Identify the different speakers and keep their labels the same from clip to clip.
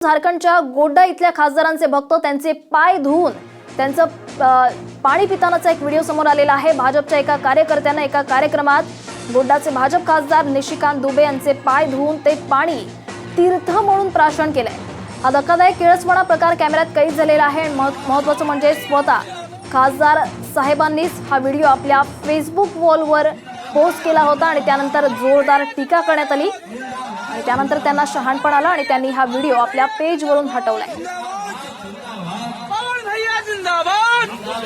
Speaker 1: झारखंडच्या गोड्डा इथल्या खासदारांचे भक्त त्यांचे पाय धुवून त्यांचं पाणी पितानाचा एक व्हिडिओ समोर आलेला आहे। भाजपच्या एका कार्यकर्त्याने एका कार्यक्रमात गोड्डाचे भाजप खासदार निशिकांत दुबे यांचे पाय धुवून ते पाणी तीर्थ म्हणून प्राशन केलंय। हा धक्कादायक किळसवाणा प्रकार कॅमेऱ्यात कैद झालेला आहे। महत्त्वाचं म्हणजे स्वतः खासदार साहेबांनीच हा व्हिडिओ आपल्या फेसबुक वॉलवर पोस्ट केला होता आणि त्यानंतर जोरदार टीका करण्यात आली आणि त्यानंतर त्यांना शहाणपण आलं आणि त्यांनी हा व्हिडिओ आपल्या पेजवरून हटवलाय।
Speaker 2: पवन भैया जिंदाबाद, पवन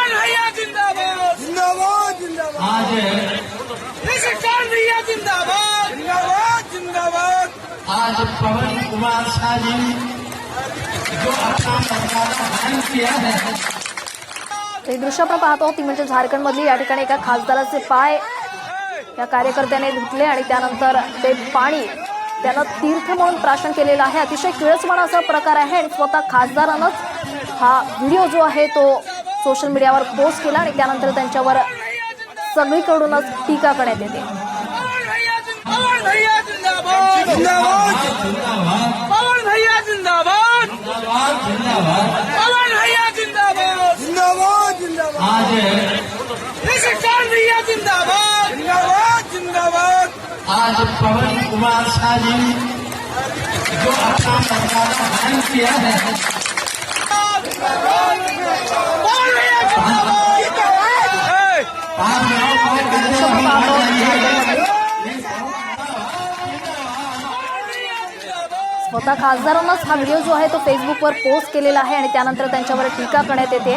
Speaker 2: भैया जिंदाबाद, जिंदाबाद जिंदाबाद, निशिकांत भैया जिंदाबाद, जिंदाबाद जिंदाबाद।
Speaker 3: आज पवन कुमार शाह जी जो अपना मतदान किया है
Speaker 1: हे दृश्य आपण पाहतो ती म्हणजे झारखंड मधली या ठिकाणी एका खासदाराचे पाय या कार्यकर्त्याने धुतले आणि त्यानंतर ते पाणी त्यानं तीर्थ म्हणून प्राशन केलेलं आहे। अतिशय किळसवाणा असा प्रकार आहे आणि स्वतः खासदारानंच हा व्हिडिओ जो आहे तो सोशल मीडियावर पोस्ट केला आणि त्यानंतर त्यांच्यावर सगळीकडूनच टीका करण्यात येते।
Speaker 2: पवन भैया जिंदाबाद, जिंदाबाद, पवन भैया जिंदाबाद, पवन भैया जिंदाबाद, जिंदाबाद जिंदाबाद,
Speaker 3: आज
Speaker 2: निशिकांत भैया जिंदाबाद, जिंदाबाद जिंदाबाद।
Speaker 3: आज पवन कुमार शाह जी जो अपना मतदान किया है
Speaker 2: पवन भैया जिंदाबाद,
Speaker 1: स्वतः खासदारांनाच हा व्हिडिओ जो आहे तो फेसबुकवर पोस्ट केलेला आहे आणि त्यानंतर त्यांच्यावर टीका करण्यात येते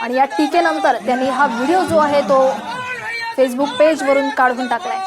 Speaker 1: आणि या टीकेनंतर त्यांनी हा व्हिडिओ जो आहे तो फेसबुक पेजवरून काढून टाकलाय।